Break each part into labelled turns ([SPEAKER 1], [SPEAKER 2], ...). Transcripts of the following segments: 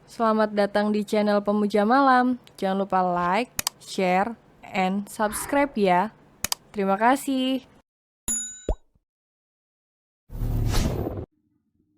[SPEAKER 1] Selamat datang di channel Pemuja Malam. Jangan lupa like, share, and subscribe ya. Terima kasih.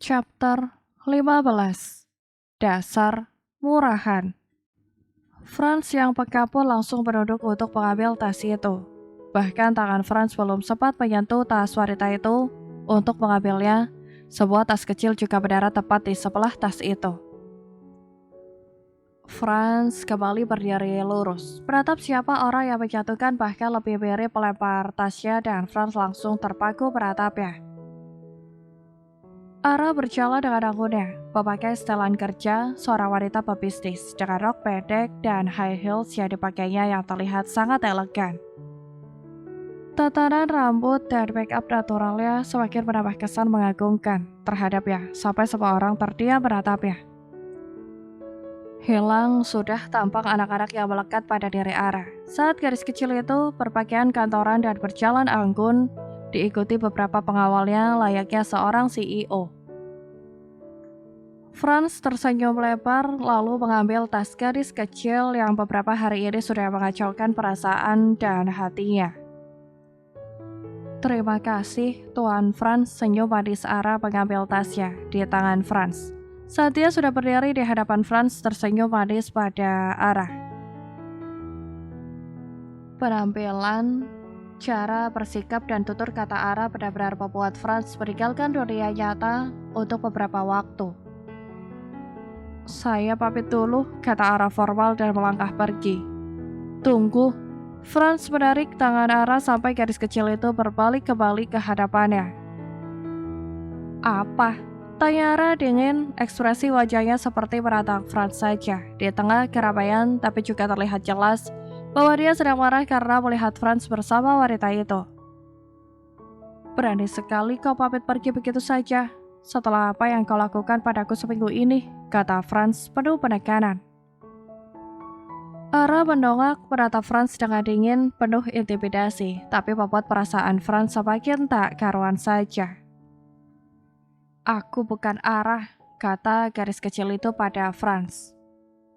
[SPEAKER 2] Chapter 15. Dasar Murahan. Franz yang peka pun langsung berduduk untuk mengambil tas itu. Bahkan tangan Franz belum sempat menyentuh tas wanita itu untuk mengambilnya, sebuah tas kecil juga mendarat tepat di sebelah tas itu. Franz kembali berdiri lurus, menatap siapa orang yang menjatuhkan, bahkan lebih mirip pelempar tasnya, dan Franz langsung terpaku menatapnya. Ara berjalan dengan anggunnya, memakai setelan kerja seorang wanita pebisnis dengan rok pendek dan high heels yang dipakainya yang terlihat sangat elegan. Tatanan rambut dan make up naturalnya semakin menambah kesan mengagumkan terhadapnya, sampai semua orang terdiam menatapnya. Hilang sudah tampak anak-anak yang melekat pada diri Ara saat gadis kecil itu berpakaian kantoran dan berjalan anggun, diikuti beberapa pengawalnya layaknya seorang CEO. Franz tersenyum lebar lalu mengambil tas gadis kecil yang beberapa hari ini sudah mengacaukan perasaan dan hatinya. Terima kasih, Tuan Franz, senyum manis Ara mengambil tasnya di tangan Franz. Saat dia sudah berdiri di hadapan Franz, tersenyum manis pada Ara. Penampilan, cara bersikap dan tutur kata Ara benar-benar membuat Franz meninggalkan dunia nyata untuk beberapa waktu. Saya pamit dulu, kata Ara formal dan melangkah pergi. Tunggu, Franz menarik tangan Ara sampai gadis kecil itu berbalik kembali ke hadapannya. Apa? Tanya Ara dingin, ekspresi wajahnya seperti menatang Franz saja. Di tengah keramaian, tapi juga terlihat jelas bahwa dia sedang marah karena melihat Franz bersama wanita itu. Berani sekali kau pamit pergi begitu saja. Setelah apa yang kau lakukan padaku seminggu ini, kata Franz penuh penekanan. Ara mendongak menatap Franz dengan dingin, penuh intimidasi, tapi membuat perasaan Franz semakin tak karuan saja. Aku bukan Ara, kata garis kecil itu pada Franz.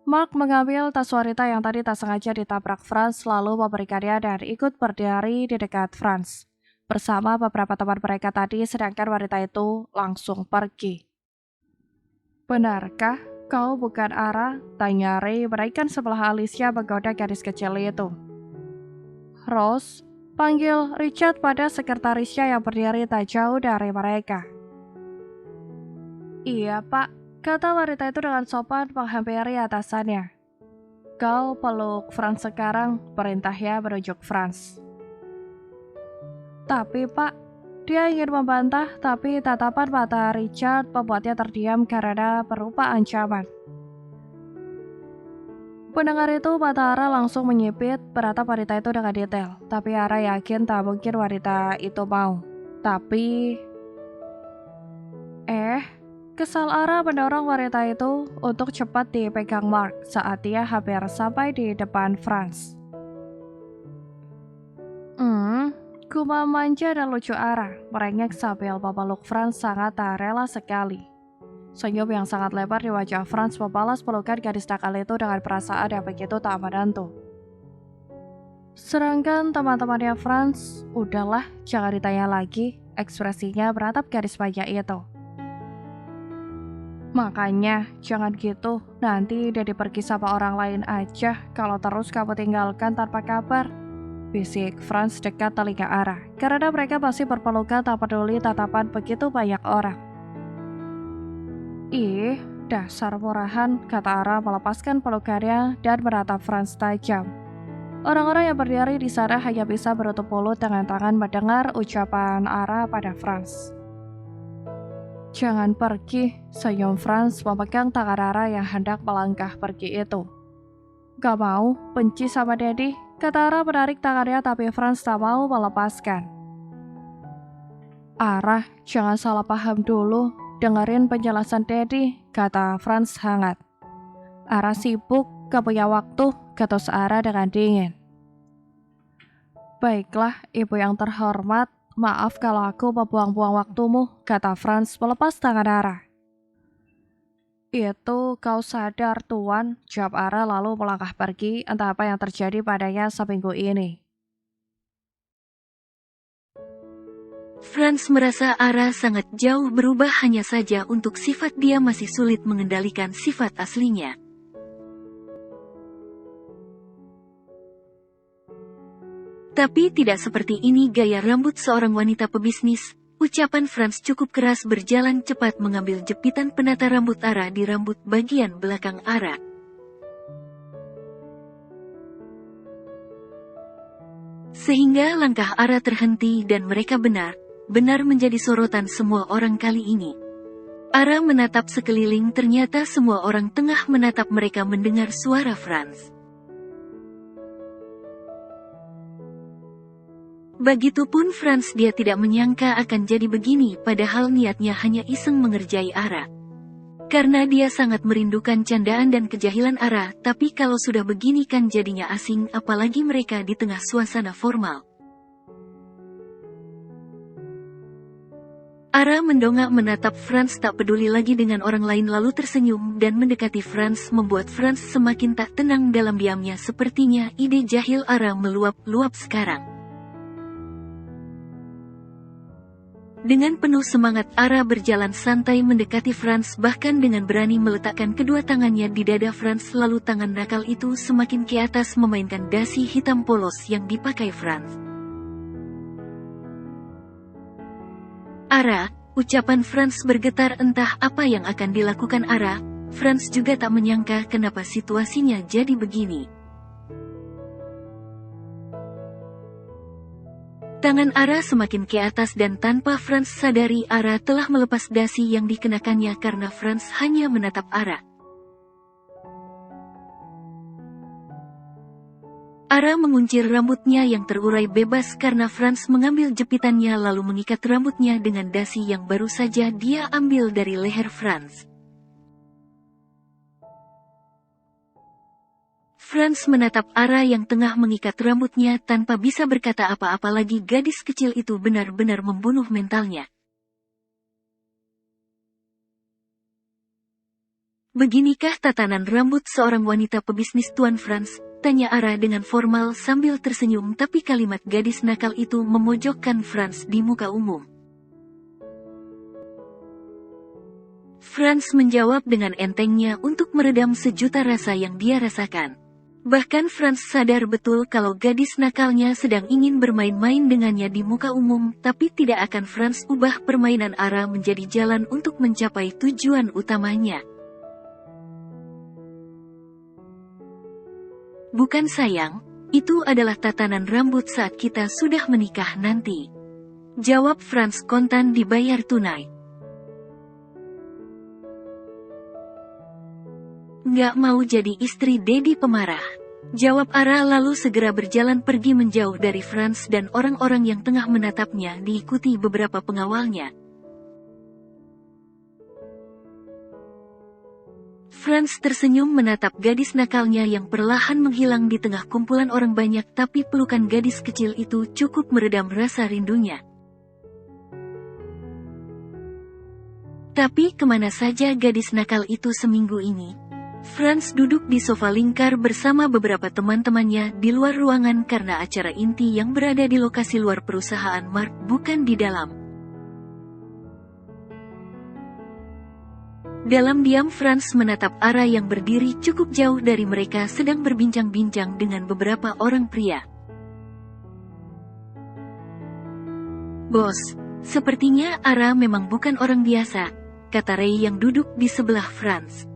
[SPEAKER 2] Mark mengambil tas wanita yang tadi tak sengaja ditabrak Franz lalu memberikannya dan ikut berdiri di dekat Franz. Bersama beberapa teman mereka tadi, sedangkan wanita itu langsung pergi. Benarkah kau bukan Ara? Tanya Ray menaikkan sebelah alisnya menggoda gadis kecil itu. Rose, panggil Richard pada sekretarisnya yang berdiri tak jauh dari mereka. Iya pak, kata wanita itu dengan sopan menghampiri atasannya. Kau peluk Franz sekarang, perintahnya merujuk Franz. Tapi pak, dia ingin membantah, tapi tatapan mata Richard membuatnya terdiam karena berupa ancaman. Pendengar itu, mata Ara langsung menyipit, menatap wanita itu dengan detail. Tapi Ara yakin tak mungkin wanita itu mau. Tapi... kesal Ara mendorong wanita itu untuk cepat dipegang Mark saat dia hampir sampai di depan Franz. Gumam manja dan lucu Ara, merengek sambil memeluk Franz sangat tak rela sekali. Senyum yang sangat lebar di wajah Franz membalas pelukan gadis nakal itu dengan perasaan yang begitu tak menentu. Sedangkan teman-temannya Franz, udahlah jangan ditanya lagi, ekspresinya beratap gadis pajak itu. Makanya jangan gitu, nanti Dedi pergi sama orang lain aja kalau terus kamu tinggalkan tanpa kabar. Bisik Franz dekat telinga Ara, karena mereka masih berpelukan tak peduli tatapan begitu banyak orang. Ih, dasar murahan, kata Ara melepaskan pelukannya dan menatap Franz tajam. Orang-orang yang berdiri di sana hanya bisa menutup mulut dengan tangan mendengar ucapan Ara pada Franz. Jangan pergi, senyum Franz memegang tangan Ara yang hendak melangkah pergi itu. Gak mau, benci sama Dedi, kata Ara menarik tangannya tapi Franz tak mau melepaskan. Ara, jangan salah paham dulu, dengerin penjelasan Dedi, kata Franz hangat. Ara sibuk, gak punya waktu, kata Ara dengan dingin. Baiklah, ibu yang terhormat, maaf kalau aku membuang-buang waktumu, kata Franz melepas tangan Ara. Itu kau sadar, Tuan, jawab Ara lalu melangkah pergi, entah apa yang terjadi padanya seminggu ini.
[SPEAKER 3] Franz merasa Ara sangat jauh berubah, hanya saja untuk sifat dia masih sulit mengendalikan sifat aslinya. Tapi tidak seperti ini gaya rambut seorang wanita pebisnis. Ucapan Franz cukup keras, berjalan cepat mengambil jepitan penata rambut Ara di rambut bagian belakang Ara. Sehingga langkah Ara terhenti dan mereka benar-benar menjadi sorotan semua orang kali ini. Ara menatap sekeliling, ternyata semua orang tengah menatap mereka mendengar suara Franz. Begitupun Franz, dia tidak menyangka akan jadi begini, padahal niatnya hanya iseng mengerjai Ara. Karena dia sangat merindukan candaan dan kejahilan Ara, tapi kalau sudah begini kan jadinya asing, apalagi mereka di tengah suasana formal. Ara mendongak menatap Franz, tak peduli lagi dengan orang lain, lalu tersenyum dan mendekati Franz, membuat Franz semakin tak tenang dalam diamnya. Sepertinya ide jahil Ara meluap-luap sekarang. Dengan penuh semangat Ara berjalan santai mendekati Franz, bahkan dengan berani meletakkan kedua tangannya di dada Franz, lalu tangan nakal itu semakin ke atas memainkan dasi hitam polos yang dipakai Franz. Ara, ucapan Franz bergetar, entah apa yang akan dilakukan Ara. Franz juga tak menyangka kenapa situasinya jadi begini. Tangan Ara semakin ke atas dan tanpa Franz sadari Ara telah melepas dasi yang dikenakannya karena Franz hanya menatap Ara. Ara menguncir rambutnya yang terurai bebas karena Franz mengambil jepitannya lalu mengikat rambutnya dengan dasi yang baru saja dia ambil dari leher Franz. Franz menatap Ara yang tengah mengikat rambutnya tanpa bisa berkata apa-apa lagi. Gadis kecil itu benar-benar membunuh mentalnya. Beginikah tatanan rambut seorang wanita pebisnis, Tuan Franz? Tanya Ara dengan formal sambil tersenyum, tapi kalimat gadis nakal itu memojokkan Franz di muka umum. Franz menjawab dengan entengnya untuk meredam sejuta rasa yang dia rasakan. Bahkan Franz sadar betul kalau gadis nakalnya sedang ingin bermain-main dengannya di muka umum, tapi tidak akan Franz ubah permainan Ara menjadi jalan untuk mencapai tujuan utamanya. Bukan sayang, itu adalah tatanan rambut saat kita sudah menikah nanti. Jawab Franz kontan, dibayar tunai. Nggak mau jadi istri Dedi pemarah. Jawab Ara lalu segera berjalan pergi menjauh dari Franz dan orang-orang yang tengah menatapnya, diikuti beberapa pengawalnya. Franz tersenyum menatap gadis nakalnya yang perlahan menghilang di tengah kumpulan orang banyak, tapi pelukan gadis kecil itu cukup meredam rasa rindunya. Tapi kemana saja gadis nakal itu seminggu ini? Franz duduk di sofa lingkar bersama beberapa teman-temannya di luar ruangan karena acara inti yang berada di lokasi luar perusahaan Mark, bukan di dalam. Dalam diam Franz menatap Ara yang berdiri cukup jauh dari mereka sedang berbincang-bincang dengan beberapa orang pria. Bos, sepertinya Ara memang bukan orang biasa, kata Ray yang duduk di sebelah Franz.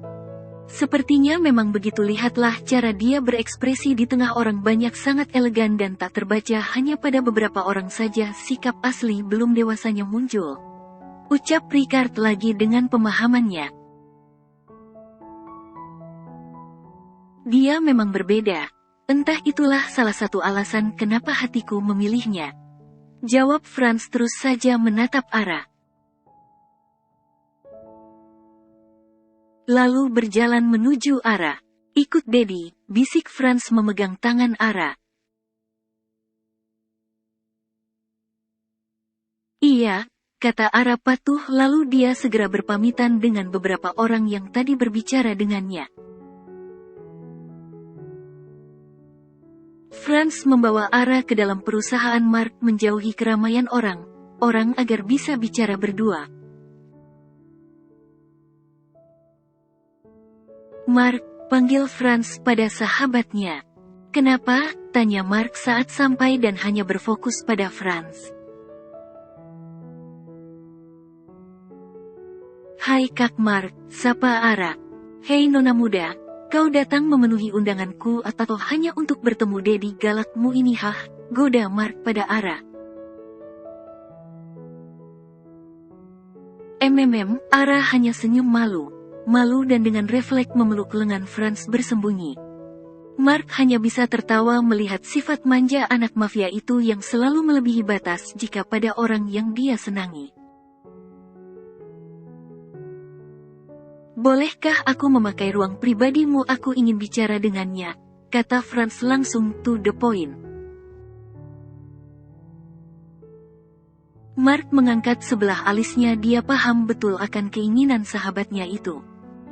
[SPEAKER 3] Sepertinya memang begitu, lihatlah cara dia berekspresi di tengah orang banyak, sangat elegan dan tak terbaca hanya pada beberapa orang saja, sikap asli belum dewasanya muncul. Ucap Ricard lagi dengan pemahamannya. Dia memang berbeda. Entah itulah salah satu alasan kenapa hatiku memilihnya. Jawab Franz terus saja menatap Ara. Lalu berjalan menuju Ara. Ikut Dedi, bisik Franz memegang tangan Ara. Iya, kata Ara patuh lalu dia segera berpamitan dengan beberapa orang yang tadi berbicara dengannya. Franz membawa Ara ke dalam perusahaan Mark menjauhi keramaian orang agar bisa bicara berdua. Mark, panggil Franz pada sahabatnya. Kenapa? Tanya Mark saat sampai dan hanya berfokus pada Franz. Hai Kak Mark, sapa Ara. Hei nona muda, kau datang memenuhi undanganku atau hanya untuk bertemu Dedi galakmu ini hah? Goda Mark pada Ara. Ara hanya senyum malu dan dengan refleks memeluk lengan Franz bersembunyi. Mark hanya bisa tertawa melihat sifat manja anak mafia itu yang selalu melebihi batas jika pada orang yang dia senangi. Bolehkah aku memakai ruang pribadimu? Aku ingin bicara dengannya, kata Franz langsung to the point. Mark mengangkat sebelah alisnya, dia paham betul akan keinginan sahabatnya itu.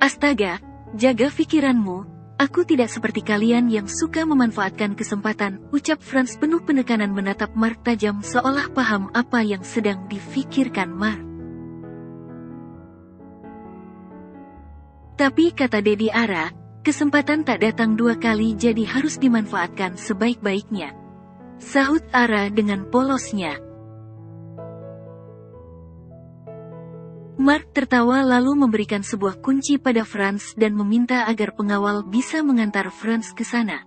[SPEAKER 3] Astaga, jaga pikiranmu, aku tidak seperti kalian yang suka memanfaatkan kesempatan, ucap Franz penuh penekanan menatap Mark tajam seolah paham apa yang sedang difikirkan Mark. Tapi kata Dedi Ara, kesempatan tak datang dua kali jadi harus dimanfaatkan sebaik-baiknya. Sahut Ara dengan polosnya. Mark tertawa lalu memberikan sebuah kunci pada Franz dan meminta agar pengawal bisa mengantar Franz ke sana.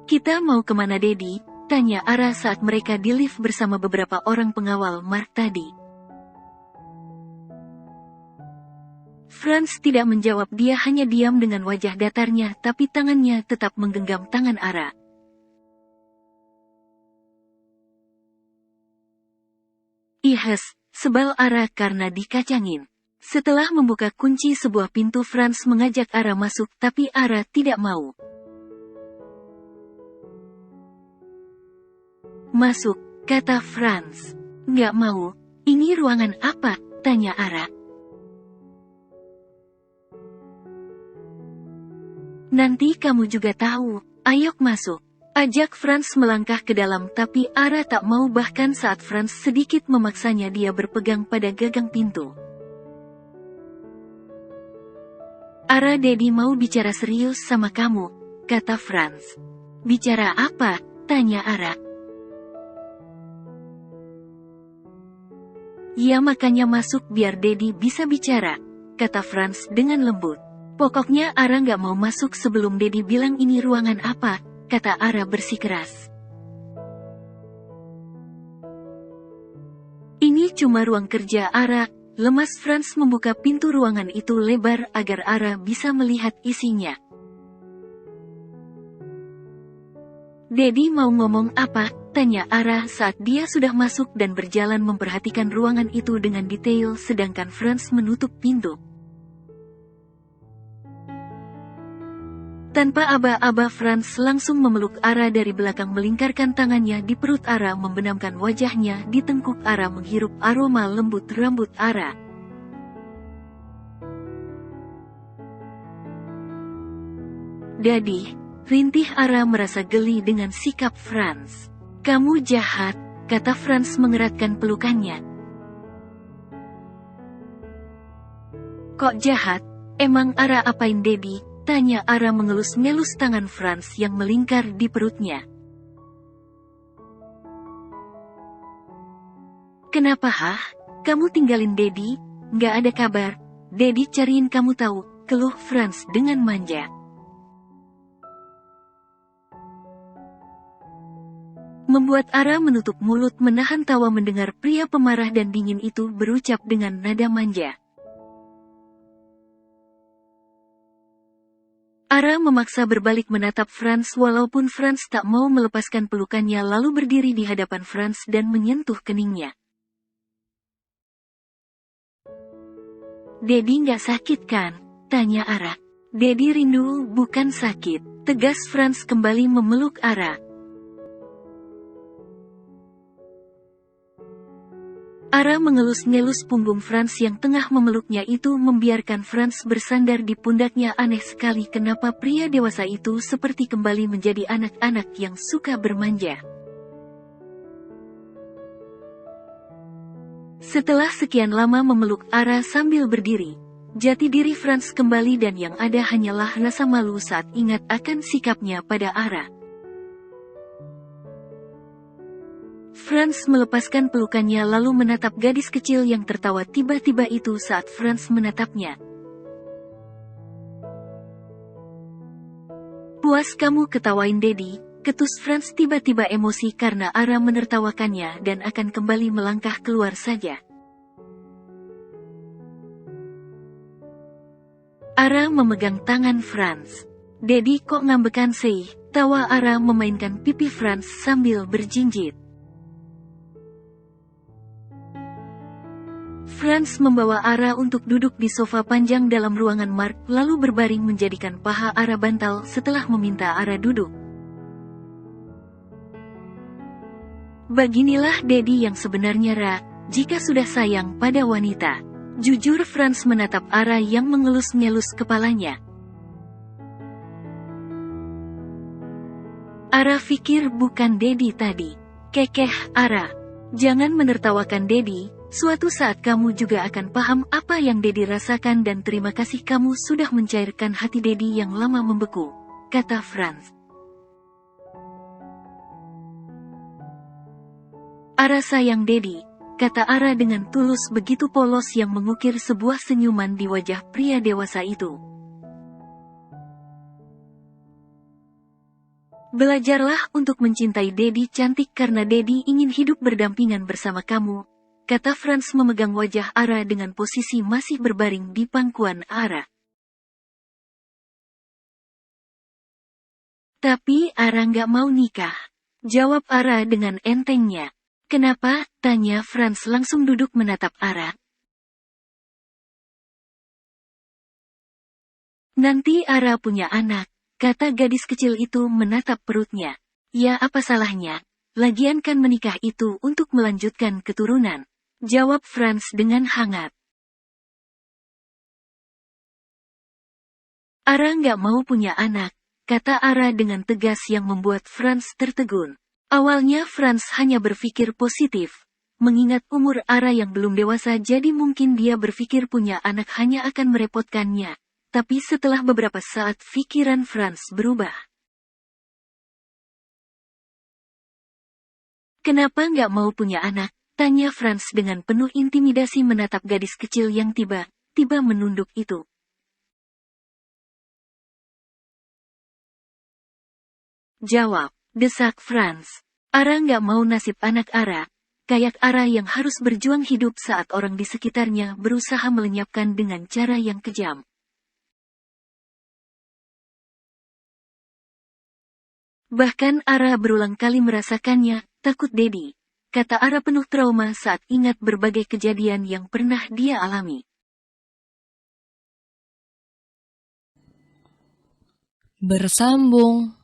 [SPEAKER 3] Kita mau kemana Dedi? Tanya Ara saat mereka di lift bersama beberapa orang pengawal Mark tadi. Franz tidak menjawab, dia hanya diam dengan wajah datarnya tapi tangannya tetap menggenggam tangan Ara. Ihes, sebal Ara karena dikacangin. Setelah membuka kunci sebuah pintu Franz mengajak Ara masuk tapi Ara tidak mau. Masuk, kata Franz. Nggak mau, ini ruangan apa? Tanya Ara. Nanti kamu juga tahu, ayo masuk. Ajak Franz melangkah ke dalam tapi Ara tak mau bahkan saat Franz sedikit memaksanya dia berpegang pada gagang pintu. Ara Dedi mau bicara serius sama kamu, kata Franz. Bicara apa? Tanya Ara. Ya makanya masuk biar Dedi bisa bicara, kata Franz dengan lembut. Pokoknya Ara nggak mau masuk sebelum Dedi bilang ini ruangan apa, kata Ara bersikeras. Ini cuma ruang kerja Ara, lemas Franz membuka pintu ruangan itu lebar agar Ara bisa melihat isinya. Dedi mau ngomong apa? Tanya Ara saat dia sudah masuk dan berjalan memperhatikan ruangan itu dengan detail sedangkan Franz menutup pintu. Tanpa aba-aba Franz langsung memeluk Ara dari belakang melingkarkan tangannya di perut Ara membenamkan wajahnya di tengkuk Ara menghirup aroma lembut rambut Ara. Daddy, rintih Ara merasa geli dengan sikap Franz. Kamu jahat, kata Franz mengeratkan pelukannya. Kok jahat? Emang Ara apain Daddy? Tanya Ara mengelus-ngelus tangan Franz yang melingkar di perutnya. Kenapa hah? Kamu tinggalin Daddy? Nggak ada kabar. Daddy cariin kamu tahu, keluh Franz dengan manja. Membuat Ara menutup mulut menahan tawa mendengar pria pemarah dan dingin itu berucap dengan nada manja. Ara memaksa berbalik menatap Franz walaupun Franz tak mau melepaskan pelukannya lalu berdiri di hadapan Franz dan menyentuh keningnya. Daddy nggak sakit kan? Tanya Ara. Daddy rindu, bukan sakit. Tegas Franz kembali memeluk Ara. Ara mengelus-ngelus punggung Franz yang tengah memeluknya itu membiarkan Franz bersandar di pundaknya. Aneh sekali kenapa pria dewasa itu seperti kembali menjadi anak-anak yang suka bermanja. Setelah sekian lama memeluk Ara sambil berdiri, jati diri Franz kembali dan yang ada hanyalah rasa malu saat ingat akan sikapnya pada Ara. Franz melepaskan pelukannya lalu menatap gadis kecil yang tertawa tiba-tiba itu saat Franz menatapnya. "Puas kamu ketawain Daddy," ketus Franz tiba-tiba emosi karena Ara menertawakannya dan akan kembali melangkah keluar saja. Ara memegang tangan Franz. "Daddy kok ngambekan sih?" Tawa Ara memainkan pipi Franz sambil berjinjit. Franz membawa Ara untuk duduk di sofa panjang dalam ruangan Mark lalu berbaring menjadikan paha Ara bantal setelah meminta Ara duduk. "Beginilah Daddy yang sebenarnya Ra, jika sudah sayang pada wanita." Jujur Franz menatap Ara yang mengelus-ngelus kepalanya. Ara pikir bukan Daddy tadi. Kekeh Ara. "Jangan menertawakan Daddy. Suatu saat kamu juga akan paham apa yang Daddy rasakan dan terima kasih kamu sudah mencairkan hati Daddy yang lama membeku," kata Franz. "Ara sayang Daddy," kata Ara dengan tulus begitu polos yang mengukir sebuah senyuman di wajah pria dewasa itu. "Belajarlah untuk mencintai Daddy cantik karena Daddy ingin hidup berdampingan bersama kamu," kata Franz memegang wajah Ara dengan posisi masih berbaring di pangkuan Ara. "Tapi Ara nggak mau nikah," jawab Ara dengan entengnya. "Kenapa?" tanya Franz langsung duduk menatap Ara. "Nanti Ara punya anak," kata gadis kecil itu menatap perutnya. "Ya apa salahnya? Lagian kan menikah itu untuk melanjutkan keturunan," jawab Franz dengan hangat. "Ara nggak mau punya anak," kata Ara dengan tegas yang membuat Franz tertegun. Awalnya Franz hanya berpikir positif. Mengingat umur Ara yang belum dewasa jadi mungkin dia berpikir punya anak hanya akan merepotkannya. Tapi setelah beberapa saat pikiran Franz berubah. "Kenapa nggak mau punya anak?" tanya Franz dengan penuh intimidasi menatap gadis kecil yang tiba-tiba menunduk itu. "Jawab," desak Franz. Ara nggak mau nasib anak Ara, kayak Ara yang harus berjuang hidup saat orang di sekitarnya berusaha melenyapkan dengan cara yang kejam. Bahkan Ara berulang kali merasakannya, takut Daddy, kata Ara penuh trauma saat ingat berbagai kejadian yang pernah dia alami.
[SPEAKER 1] Bersambung.